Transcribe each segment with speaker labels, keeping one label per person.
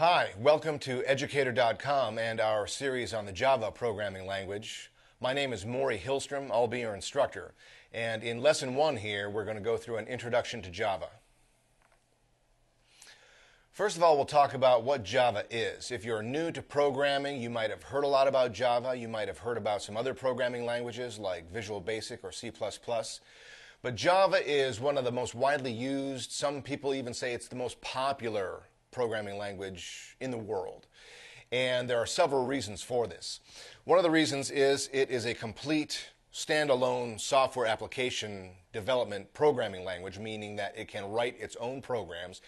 Speaker 1: Hi, welcome to educator.com and our series on the Java programming language. My name is Maury Hillstrom. I'll be your instructor. And in lesson 1 here, we're going to go through an introduction to Java. First of all, we'll talk about what Java is. If you're new to programming, you might have heard a lot about Java. You might have heard about some other programming languages like Visual Basic or C++. But Java is one of the most widely used. Some people even say it's the most popular programming language in the world. And there are several reasons for this. One of the reasons is it is a complete standalone software application development programming language, meaning that it can write its own programs.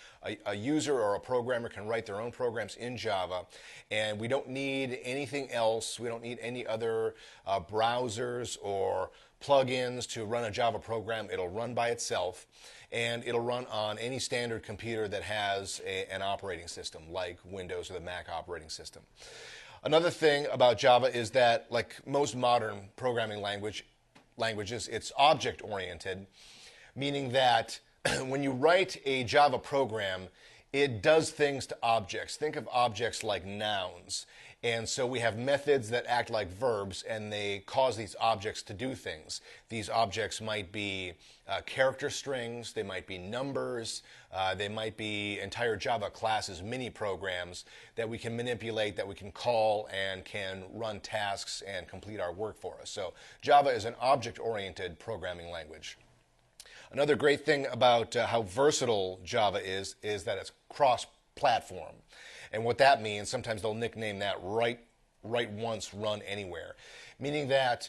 Speaker 1: A user or a programmer can write their own programs in Java, and we don't need anything else. We don't need any other browsers or plugins to run a Java program. It'll run by itself, and it'll run on any standard computer that has an operating system, like Windows or the Mac operating system. Another thing about Java is that, like most modern programming languages, it's object-oriented, meaning that when you write a Java program, it does things to objects. Think of objects like nouns. And so we have methods that act like verbs, and they cause these objects to do things. These objects might be character strings, they might be numbers, they might be entire Java classes, mini programs that we can manipulate, that we can call, and can run tasks and complete our work for us. So Java is an object-oriented programming language. Another great thing about how versatile Java is that it's cross-platform. And what that means, sometimes they'll nickname that write once, run anywhere. Meaning that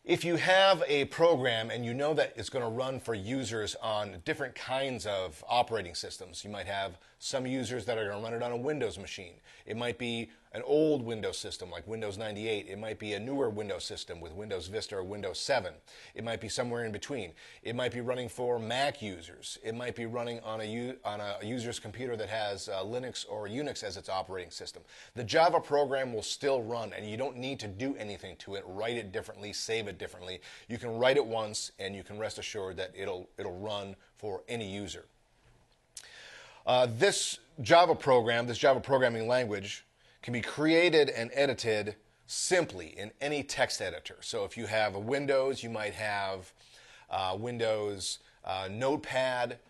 Speaker 1: if you have a program and you know that it's going to run for users on different kinds of operating systems, you might have some users that are going to run it on a Windows machine. It might be an old Windows system like Windows 98. It might be a newer Windows system with Windows Vista or Windows 7. It might be somewhere in between. It might be running for Mac users. It might be running on a user's computer that has Linux or Unix as its operating system. The Java program will still run, and you don't need to do anything to it. Write it differently, save it differently. You can write it once, and you can rest assured that it'll run for any user. This Java program, this Java programming language, can be created and edited simply in any text editor. So if you have a Windows, you might have Windows Notepad.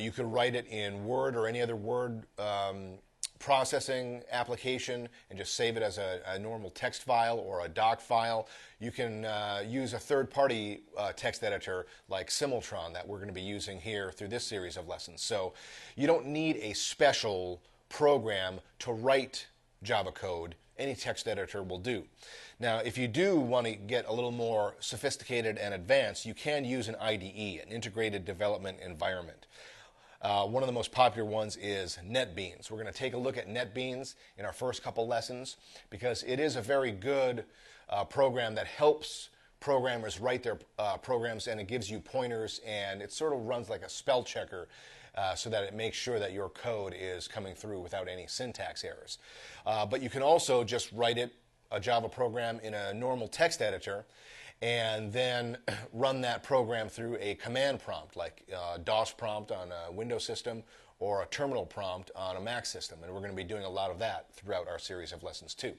Speaker 1: You could write it in Word or any other word processing application and just save it as a normal text file or a doc file. You can use a third-party text editor like Simultron that we're going to be using here through this series of lessons. So you don't need a special program to write Java code. Any text editor will do. Now, if you do want to get a little more sophisticated and advanced, you can use an IDE, an integrated development environment. One of the most popular ones is NetBeans. We're going to take a look at NetBeans in our first couple lessons because it is a very good program that helps programmers write their programs, and it gives you pointers, and it sort of runs like a spell checker so that it makes sure that your code is coming through without any syntax errors. But you can also just write a Java program in a normal text editor and then run that program through a command prompt like DOS prompt on a Windows system or a terminal prompt on a Mac system. And we're going to be doing a lot of that throughout our series of lessons too.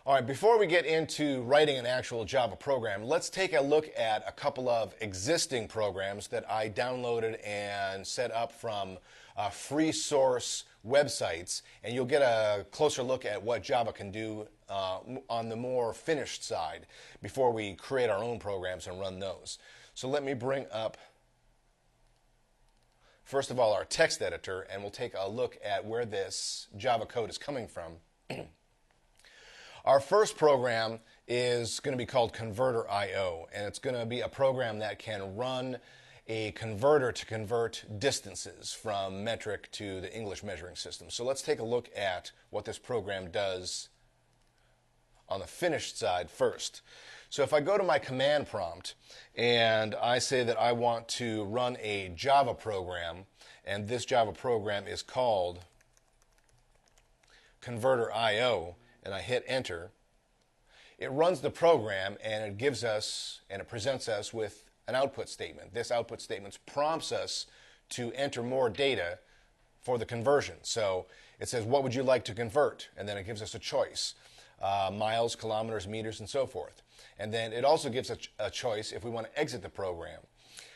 Speaker 1: All right, before we get into writing an actual Java program, let's take a look at a couple of existing programs that I downloaded and set up from free source websites, and you'll get a closer look at what Java can do on the more finished side before we create our own programs and run those. So let me bring up, first of all, our text editor, and we'll take a look at where this Java code is coming from. Our first program is going to be called Converter.io, and it's going to be a program that can run a converter to convert distances from metric to the English measuring system. So let's take a look at what this program does on the finished side first. So if I go to my command prompt and I say that I want to run a Java program, and this Java program is called Converter.io, and I hit enter, it runs the program and it gives us and it presents us with an output statement. This output statement prompts us to enter more data for the conversion. So it says, what would you like to convert? And then it gives us a choice, miles, kilometers, meters, and so forth. And then it also gives a choice if we want to exit the program.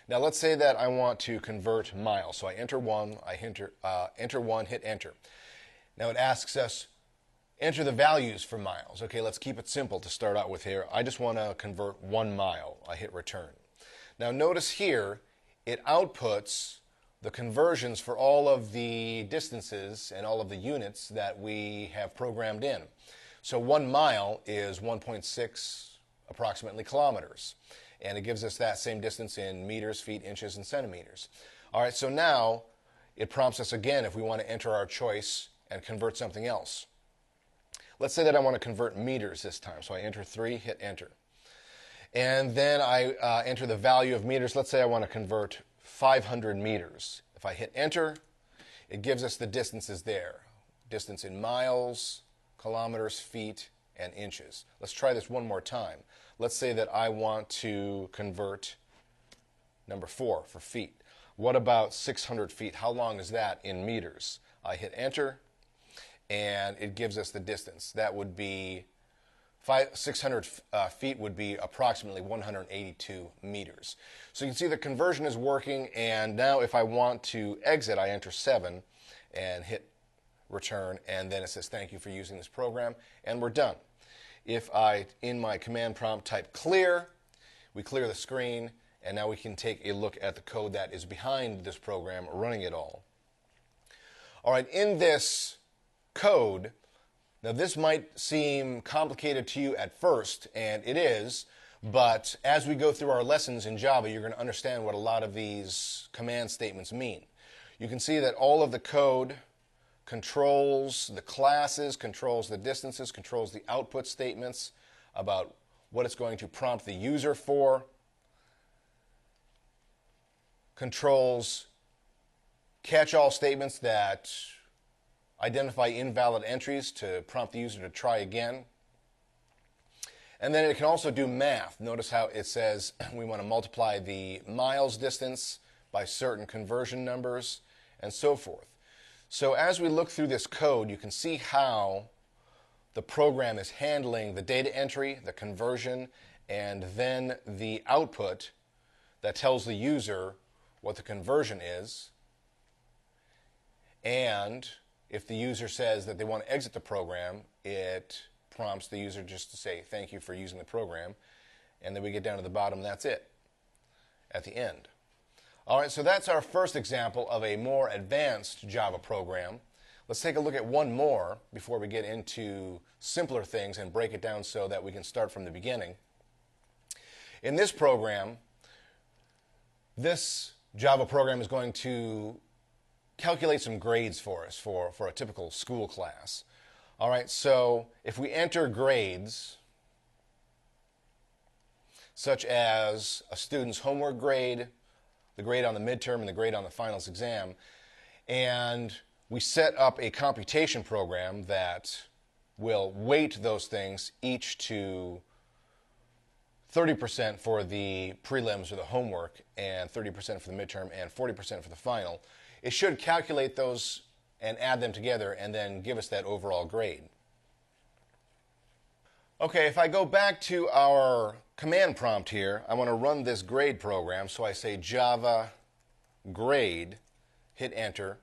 Speaker 1: Now let's say that I want to convert miles. So I enter 1, enter 1, hit enter. Now it asks us, enter the values for miles. Okay, let's keep it simple to start out with here. I just want to convert 1 mile. I hit return. Now notice here, it outputs the conversions for all of the distances and all of the units that we have programmed in. So 1 mile is 1.6 approximately kilometers. And it gives us that same distance in meters, feet, inches, and centimeters. All right, so now it prompts us again if we want to enter our choice and convert something else. Let's say that I want to convert meters this time. So I enter 3, hit enter. And then I enter the value of meters. Let's say I want to convert 500 meters. If I hit enter, it gives us the distances there. Distance in miles, kilometers, feet, and inches. Let's try this one more time. Let's say that I want to convert number 4 for feet. What about 600 feet? How long is that in meters? I hit enter, and it gives us the distance. That would be 600 feet would be approximately 182 meters. So you can see the conversion is working, and now if I want to exit, I enter 7 and hit return, and then it says thank you for using this program, and we're done. If I, in my command prompt, type clear, we clear the screen, and now we can take a look at the code that is behind this program running it all. All right, in this code, now this might seem complicated to you at first, and it is, but as we go through our lessons in Java, you're going to understand what a lot of these command statements mean. You can see that all of the code controls the classes, controls the distances, controls the output statements about what it's going to prompt the user for, controls catch-all statements that identify invalid entries to prompt the user to try again. And then it can also do math. Notice how it says we want to multiply the miles distance by certain conversion numbers and so forth. So as we look through this code, you can see how the program is handling the data entry, the conversion, and then the output that tells the user what the conversion is. And if the user says that they want to exit the program, it prompts the user just to say thank you for using the program. And then we get down to the bottom, and that's it at the end. All right, so that's our first example of a more advanced Java program. Let's take a look at one more before we get into simpler things and break it down so that we can start from the beginning. In this program, this Java program is going to calculate some grades for us for a typical school class. All right, so if we enter grades, such as a student's homework grade, the grade on the midterm, and the grade on the finals exam, and we set up a computation program that will weight those things each to 30% for the prelims or the homework, and 30% for the midterm, and 40% for the final. It should calculate those and add them together and then give us that overall grade. Okay, if I go back to our command prompt here, I want to run this grade program, so I say Java grade, hit enter.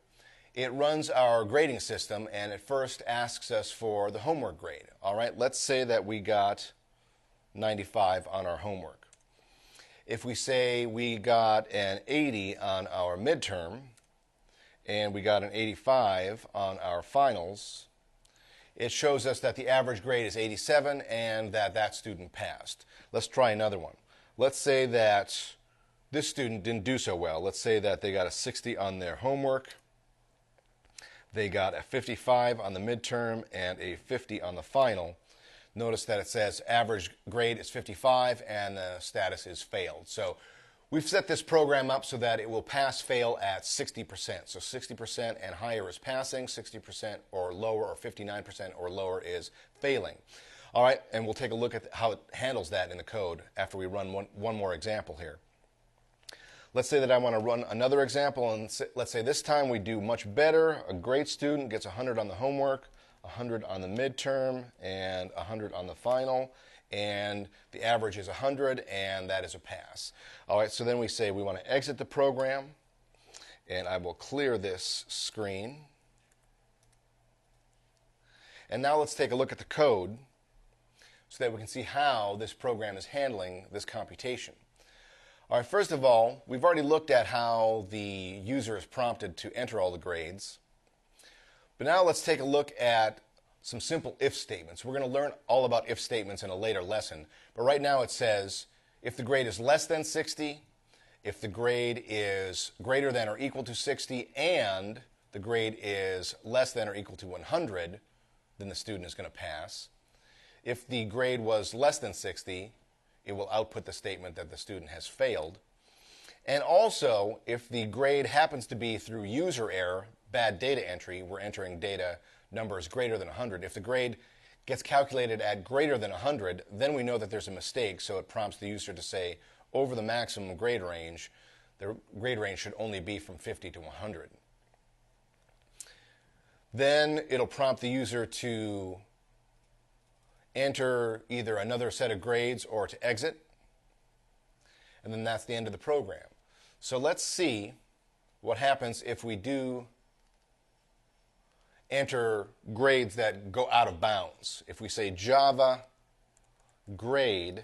Speaker 1: It runs our grading system, and it first asks us for the homework grade. All right, let's say that we got 95 on our homework. If we say we got an 80 on our midterm, and we got an 85 on our finals, it shows us that the average grade is 87 and that that student passed. Let's try another one. Let's say that this student didn't do so well. Let's say that they got a 60 on their homework, they got a 55 on the midterm, and a 50 on the final. Notice that it says average grade is 55 and the status is failed. So we've set this program up so that it will pass-fail at 60%. So 60% and higher is passing, 60% or lower, or 59% or lower is failing. All right, and we'll take a look at how it handles that in the code after we run one more example here. Let's say that I want to run another example, and let's say this time we do much better. A great student gets 100 on the homework, 100 on the midterm, and 100 on the final, and the average is 100, and that is a pass. All right, so then we say we want to exit the program, and I will clear this screen. And now let's take a look at the code so that we can see how this program is handling this computation. All right, first of all, we've already looked at how the user is prompted to enter all the grades. But now let's take a look at some simple if statements. We're going to learn all about if statements in a later lesson. But right now it says if the grade is less than 60, if the grade is greater than or equal to 60, and the grade is less than or equal to 100, then the student is going to pass. If the grade was less than 60, it will output the statement that the student has failed. And also, if the grade happens to be through user error, bad data entry, we're entering data numbers greater than 100. If the grade gets calculated at greater than 100, then we know that there's a mistake, so it prompts the user to say, over the maximum grade range, the grade range should only be from 50 to 100. Then it'll prompt the user to enter either another set of grades or to exit, and then that's the end of the program. So let's see what happens if we do enter grades that go out of bounds. If we say Java grade,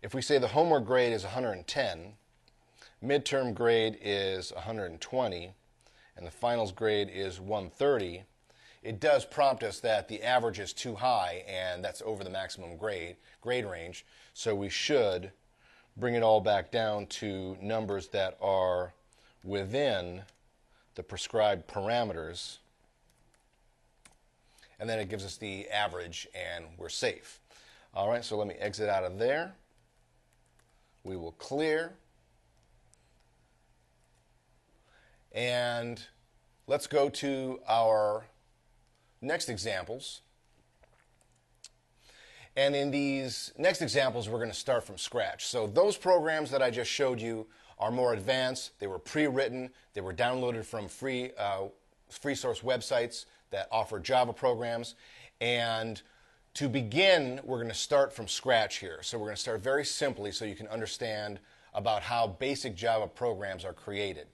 Speaker 1: if we say the homework grade is 110, midterm grade is 120, and the finals grade is 130, it does prompt us that the average is too high, and that's over the maximum grade range. So we should bring it all back down to numbers that are within the prescribed parameters. And then it gives us the average, and we're safe. All right, so let me exit out of there. We will clear. And let's go to our next examples. And in these next examples, we're going to start from scratch. So those programs that I just showed you are more advanced. They were pre-written. They were downloaded from free source websites that offer Java programs. And to begin, we're going to start from scratch here. So we're going to start very simply so you can understand about how basic Java programs are created.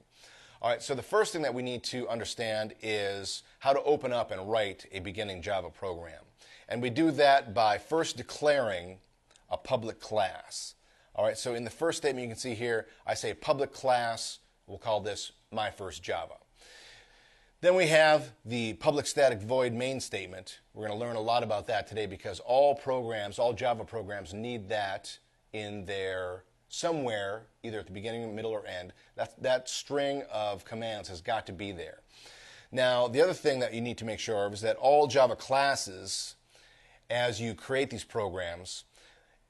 Speaker 1: All right, so the first thing that we need to understand is how to open up and write a beginning Java program. And we do that by first declaring a public class. All right, so in the first statement you can see here, I say public class, we'll call this my first Java. Then we have the public static void main statement. We're going to learn a lot about that today because all programs, all Java programs need that in their somewhere, either at the beginning, middle, or end. That string of commands has got to be there. Now, the other thing that you need to make sure of is that all Java classes, as you create these programs,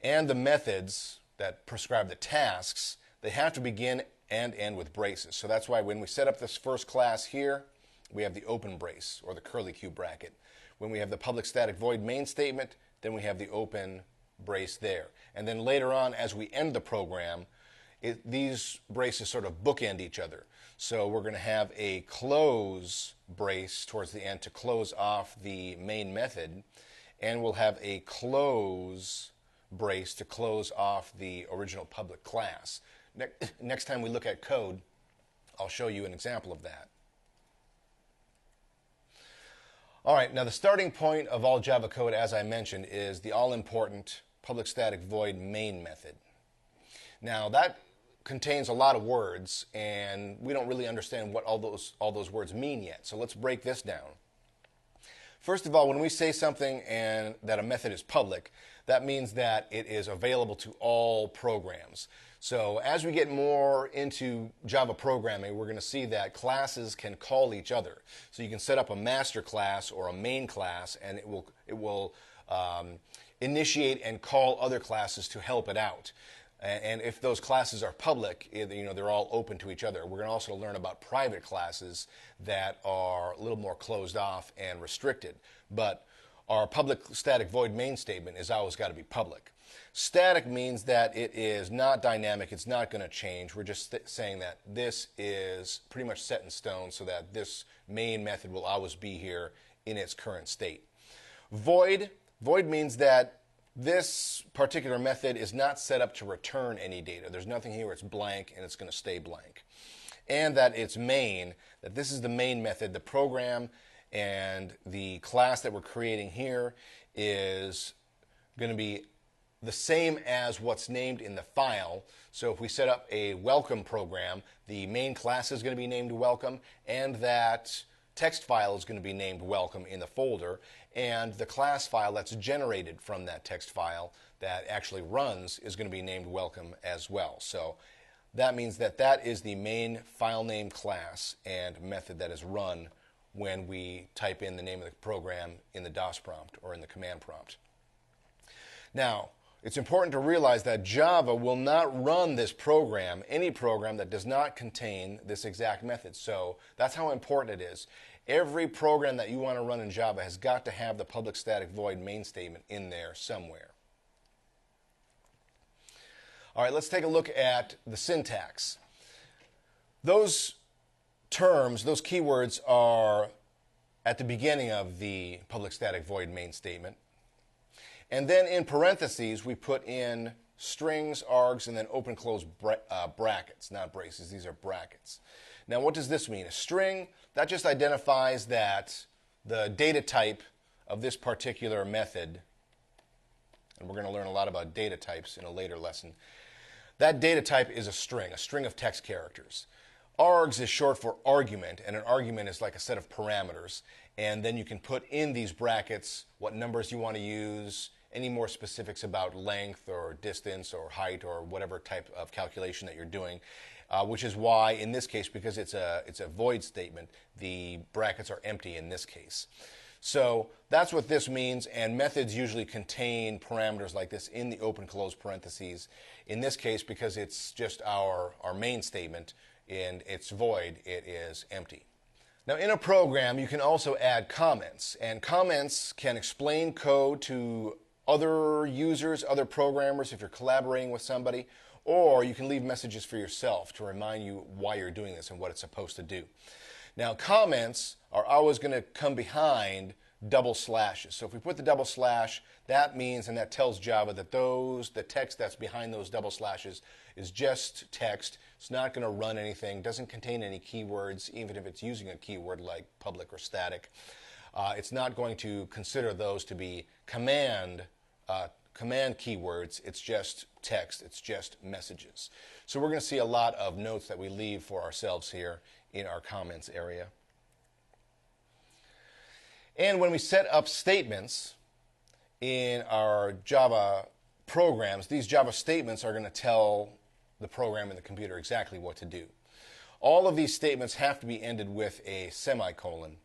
Speaker 1: and the methods that prescribe the tasks, they have to begin and end with braces. So that's why when we set up this first class here, we have the open brace, or the curly Q bracket. When we have the public static void main statement, then we have the open brace there. And then later on, as we end the program, these braces sort of bookend each other. So we're going to have a close brace towards the end to close off the main method, and we'll have a close brace to close off the original public class. Next time we look at code, I'll show you an example of that. All right, now the starting point of all Java code, as I mentioned, is the all-important public static void main method. Now that contains a lot of words, and we don't really understand what all those words mean yet. So let's break this down. First of all, when we say something and that a method is public, that means that it is available to all programs. So as we get more into Java programming, we're going to see that classes can call each other. So you can set up a master class or a main class, and it will initiate and call other classes to help it out. And if those classes are public, they're all open to each other. We're going to also learn about private classes that are a little more closed off and restricted. But our public static void main statement is always got to be public. Static means that it is not dynamic, it's not going to change. We're just saying that this is pretty much set in stone so that this main method will always be here in its current state. Void means that this particular method is not set up to return any data. There's nothing here, it's blank and it's going to stay blank. And that it's main, that this is the main method, the program and the class that we're creating here is going to be the same as what's named in the file. So if we set up a welcome program, the main class is going to be named welcome, and that text file is going to be named welcome in the folder, and the class file that's generated from that text file that actually runs is going to be named welcome as well. So that means that that is the main file name class and method that is run when we type in the name of the program in the DOS prompt or in the command prompt. Now, it's important to realize that Java will not run this program, any program that does not contain this exact method. So that's how important it is. Every program that you want to run in Java has got to have the public static void main statement in there somewhere. All right, let's take a look at the syntax. Those terms, those keywords are at the beginning of the public static void main statement. And then in parentheses, we put in strings, args, and then open close brackets, not braces. These are brackets. Now, what does this mean? A string, that just identifies that the data type of this particular method, and we're going to learn a lot about data types in a later lesson, that data type is a string of text characters. Args is short for argument, and an argument is like a set of parameters. And then you can put in these brackets what numbers you want to use, any more specifics about length or distance or height or whatever type of calculation that you're doing, which is why in this case, because it's a void statement, the brackets are empty in this case. So that's what this means, and methods usually contain parameters like this in the open close parentheses. In this case, because it's just our main statement and it's void, it is empty. Now in a program you can also add comments, and comments can explain code to other users, other programmers if you're collaborating with somebody, or you can leave messages for yourself to remind you why you're doing this and what it's supposed to do. Now comments are always going to come behind double slashes. So if we put the double slash, that means, and that tells Java that the text that's behind those double slashes is just text. It's not going to run anything, doesn't contain any keywords, even if it's using a keyword like public or static. It's not going to consider those to be command keywords. It's just text. It's just messages. So we're going to see a lot of notes that we leave for ourselves here in our comments area. And when we set up statements in our Java programs, these Java statements are going to tell the program and the computer exactly what to do. All of these statements have to be ended with a semicolon.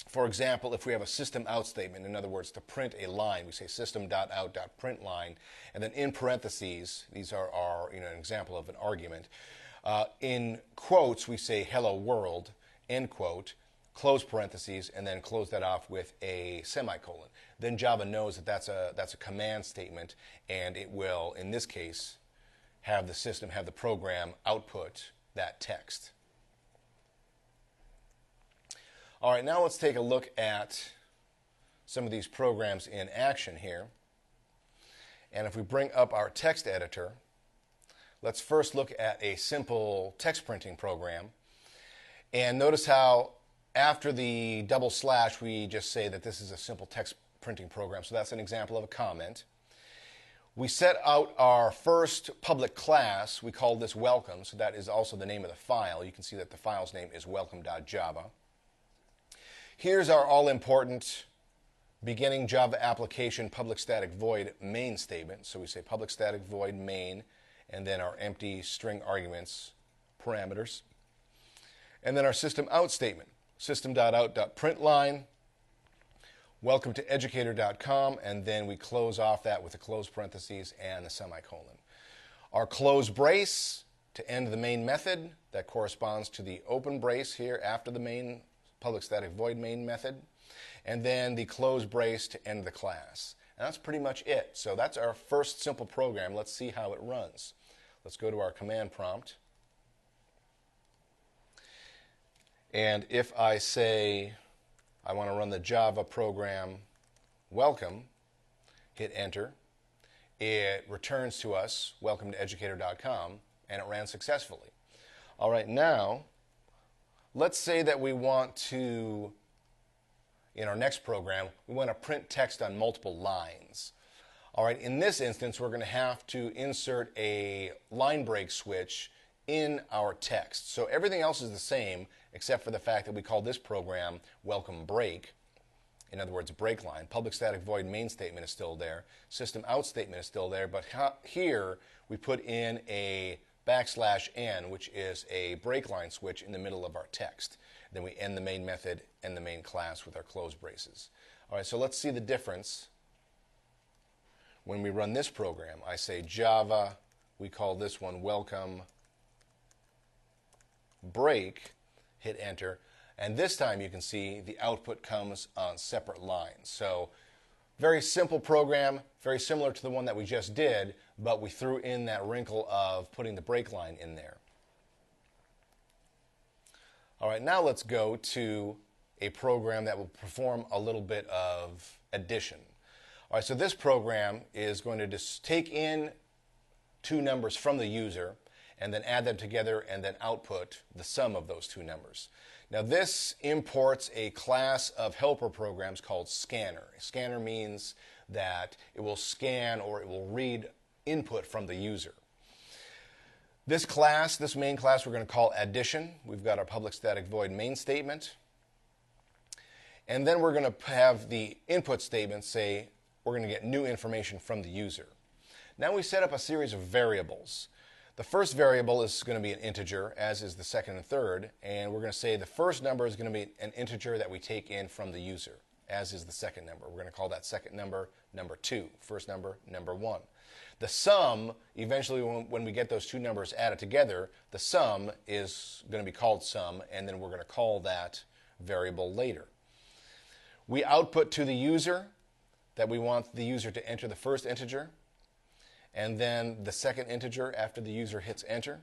Speaker 1: For example, if we have a system out statement, in other words, to print a line, we say system.out.println, and then in parentheses, these are an example of an argument. In quotes, we say hello world, end quote, close parentheses, and then close that off with a semicolon. Then Java knows that that's a command statement, and it will, in this case, have the program output that text. All right, now let's take a look at some of these programs in action here. And if we bring up our text editor, let's first look at a simple text printing program. And notice how after the double slash, we just say that this is a simple text printing program. So that's an example of a comment. We set out our first public class. We call this welcome, so that is also the name of the file. You can see that the file's name is welcome.java. Here's our all-important beginning Java application public static void main statement. So we say public static void main, and then our empty string arguments parameters. And then our system out statement, system.out.println, welcome to educator.com, and then we close off that with a close parentheses and a semicolon. Our close brace to end the main method, that corresponds to the open brace here after the main public static void main method, and then the close brace to end the class. And that's pretty much it. So that's our first simple program. Let's see how it runs. Let's go to our command prompt. And if I say I want to run the Java program welcome, hit enter, it returns to us welcome to educator.com, and it ran successfully. All right, now let's say that we want to, in our next program, we want to print text on multiple lines. All right, in this instance, we're going to have to insert a line break switch in our text. So everything else is the same except for the fact that we call this program welcome break. In other words, break line. Public static void main statement is still there. System out statement is still there. But here we put in a \n, which is a break line switch in the middle of our text. Then we end the main method and the main class with our close braces. All right, so let's see the difference. When we run this program, I say Java, we call this one welcome break, hit enter, and this time you can see the output comes on separate lines. So very simple program, very similar to the one that we just did, but we threw in that wrinkle of putting the break line in there. All right, now let's go to a program that will perform a little bit of addition. All right, so this program is going to just take in two numbers from the user and then add them together and then output the sum of those two numbers. Now this imports a class of helper programs called scanner. Scanner means that it will scan or it will read input from the user. This class, this main class, we're going to call addition. We've got our public static void main statement. And then we're going to have the input statement say we're going to get new information from the user. Now we set up a series of variables. The first variable is going to be an integer, as is the second and third, and we're going to say the first number is going to be an integer that we take in from the user, as is the second number. We're going to call that second number number 2, first number number 1. The sum, eventually when we get those two numbers added together, the sum is going to be called sum, and then we're going to call that variable later. We output to the user that we want the user to enter the first integer, and then the second integer after the user hits enter.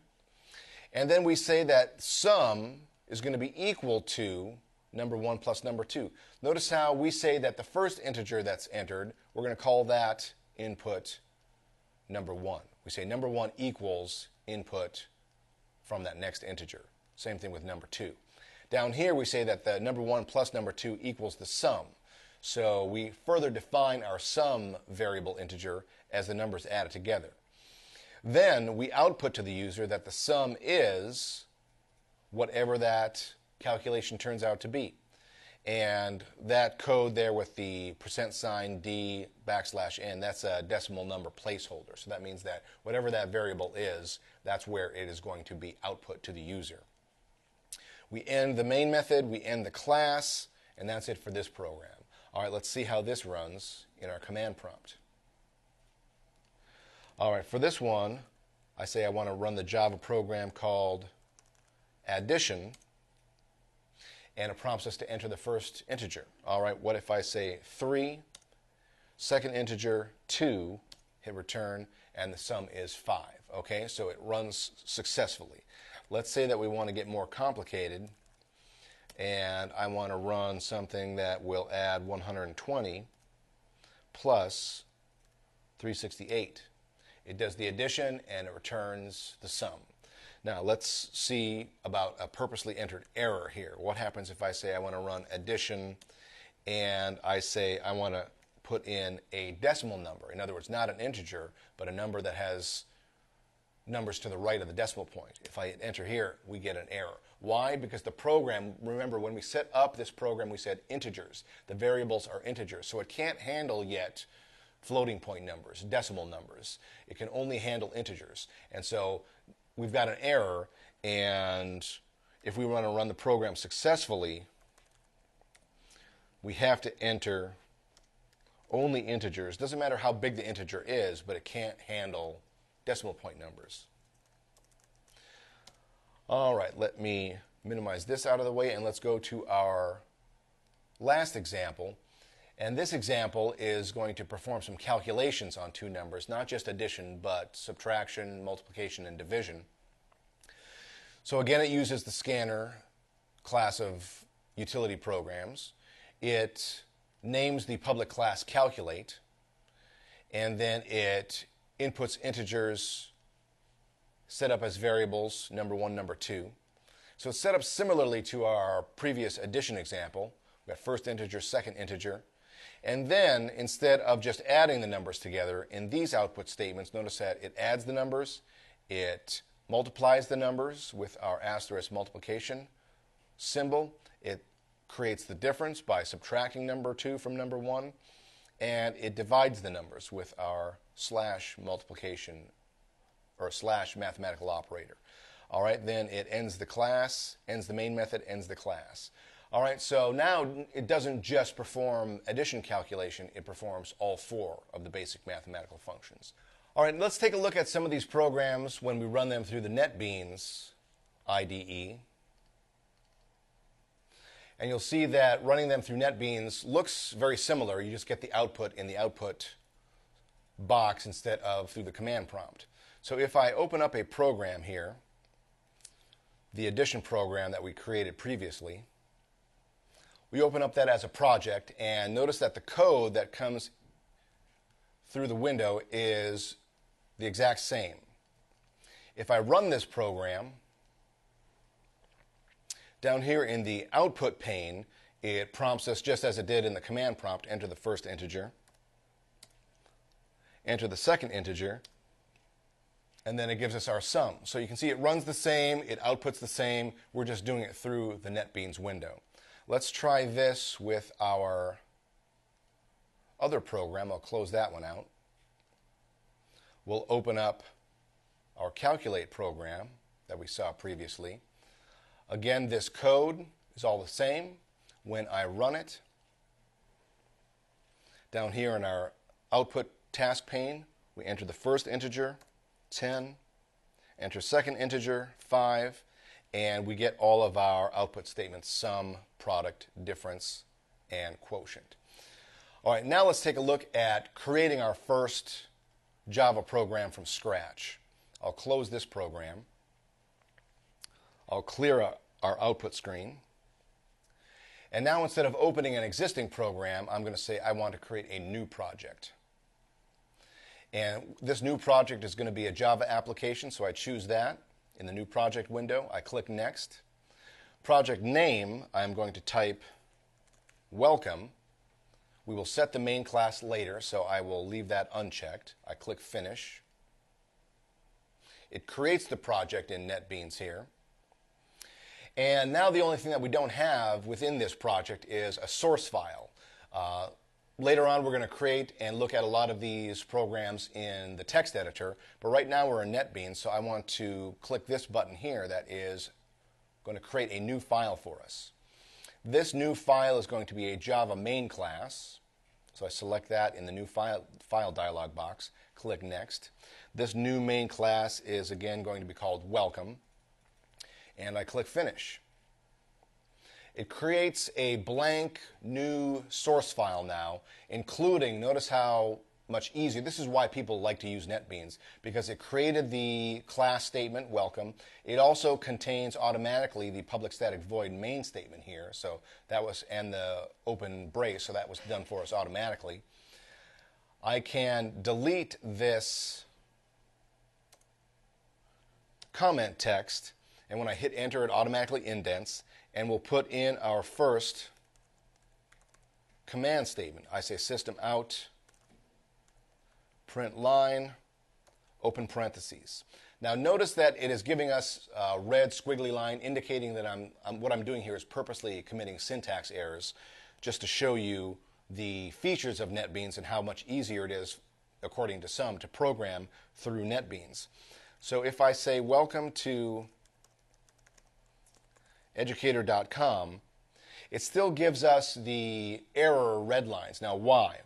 Speaker 1: And then we say that sum is going to be equal to number 1 plus number 2. Notice how we say that the first integer that's entered, we're going to call that input number 1. We say number 1 equals input from that next integer. Same thing with number 2. Down here we say that the number 1 plus number 2 equals the sum. So we further define our sum variable integer as the numbers added together. Then we output to the user that the sum is whatever that calculation turns out to be. And that code there with the %d \n, that's a decimal number placeholder. So that means that whatever that variable is, that's where it is going to be output to the user. We end the main method, we end the class, and that's it for this program. All right, let's see how this runs in our command prompt. All right, for this one, I say I want to run the Java program called addition, and it prompts us to enter the first integer. All right, what if I say 3, second integer 2, hit return, and the sum is 5. Okay, so it runs successfully. Let's say that we want to get more complicated, and I want to run something that will add 120 plus 368. It does the addition and it returns the sum. Now let's see about a purposely entered error here. What happens if I say I want to run addition and I say I want to put in a decimal number? In other words, not an integer, but a number that has numbers to the right of the decimal point. If I hit enter here, we get an error. Why? Because the program, remember when we set up this program, we said integers. The variables are integers, so it can't handle yet floating point numbers, decimal numbers. It can only handle integers. And so we've got an error, and if we want to run the program successfully, we have to enter only integers. Doesn't matter how big the integer is, but it can't handle decimal point numbers. All right, let me minimize this out of the way, and let's go to our last example. And this example is going to perform some calculations on two numbers, not just addition, but subtraction, multiplication, and division. So again, it uses the scanner class of utility programs. It names the public class calculate, and then it inputs integers set up as variables, number 1, number 2. So it's set up similarly to our previous addition example. We've got first integer, second integer. And then, instead of just adding the numbers together, in these output statements, notice that it adds the numbers, it multiplies the numbers with our asterisk multiplication symbol, it creates the difference by subtracting number 2 from number 1, and it divides the numbers with our slash multiplication or slash mathematical operator. All right, then it ends the class, ends the main method, ends the class. All right, so now it doesn't just perform addition calculation, it performs all 4 of the basic mathematical functions. All right, let's take a look at some of these programs when we run them through the NetBeans IDE. And you'll see that running them through NetBeans looks very similar. You just get the output in the output box instead of through the command prompt. So if I open up a program here, the addition program that we created previously, we open up that as a project, and notice that the code that comes through the window is the exact same. If I run this program, down here in the output pane, it prompts us just as it did in the command prompt, enter the first integer, enter the second integer, and then it gives us our sum. So you can see it runs the same, it outputs the same, we're just doing it through the NetBeans window. Let's try this with our other program. I'll close that one out. We'll open up our calculate program that we saw previously. Again, this code is all the same. When I run it, down here in our output task pane, we enter the first integer, 10, enter second integer, 5, and we get all of our output statements, sum, product, difference, and quotient. All right, now let's take a look at creating our first Java program from scratch. I'll close this program. I'll clear our output screen. And now instead of opening an existing program, I'm going to say I want to create a new project. And this new project is going to be a Java application, so I choose that. In the new project window, I click Next. Project name, I'm going to type Welcome. We will set the main class later, so I will leave that unchecked. I click Finish. It creates the project in NetBeans here. And now the only thing that we don't have within this project is a source file. Later on, we're going to create and look at a lot of these programs in the text editor, but right now we're in NetBeans, so I want to click this button here that is going to create a new file for us. This new file is going to be a Java main class, so I select that in the new file dialog box, click Next. This new main class is again going to be called Welcome, and I click Finish. It creates a blank new source file now, including, notice how much easier, this is why people like to use NetBeans, because it created the class statement, welcome. It also contains automatically the public static void main statement here, so that was, and the open brace, so that was done for us automatically. I can delete this comment text, and when I hit enter, it automatically indents. And we'll put in our first command statement. I say system out, print line, open parentheses. Now notice that it is giving us a red squiggly line indicating that what I'm doing here is purposely committing syntax errors just to show you the features of NetBeans and how much easier it is, according to some, to program through NetBeans. So if I say welcome to educator.com, it still gives us the error red lines. Now why?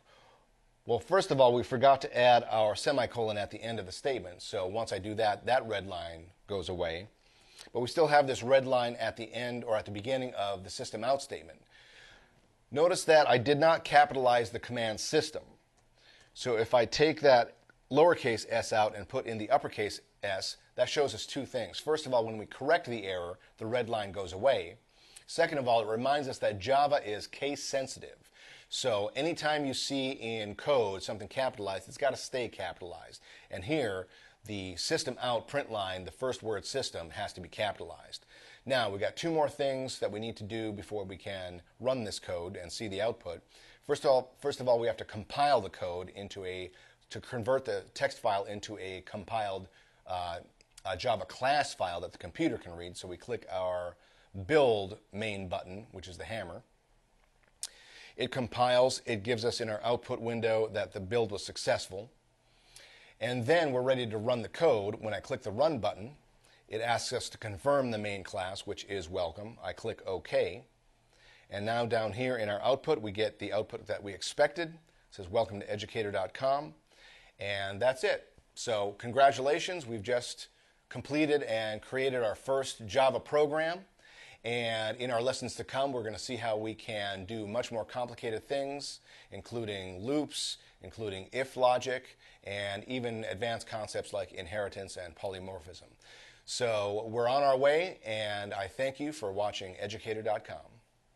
Speaker 1: Well, first of all, we forgot to add our semicolon at the end of the statement, so once I do that, that red line goes away. but we still have this red line at the end or at the beginning of the system out statement. Notice that I did not capitalize the command system. So if I take that lowercase s out and put in the uppercase s, that shows us two things. First of all, when we correct the error, the red line goes away. Second of all, it reminds us that Java is case sensitive. So anytime you see in code something capitalized, it's got to stay capitalized. And here, the system out print line, the first word system, has to be capitalized. Now, we've got two more things that we need to do before we can run this code and see the output. First of all, we have to compile the code to convert the text file into a compiled Java class file that the computer can read. So we click our build main button, which is the hammer. It compiles. It gives us in our output window that the build was successful. And then we're ready to run the code. When I click the run button, it asks us to confirm the main class, which is welcome. I click OK. And now down here in our output, we get the output that we expected. It says welcome to educator.com. And that's it. So congratulations. We've just completed and created our first Java program. And in our lessons to come, we're going to see how we can do much more complicated things, including loops, including if logic, and even advanced concepts like inheritance and polymorphism. So we're on our way, and I thank you for watching educator.com.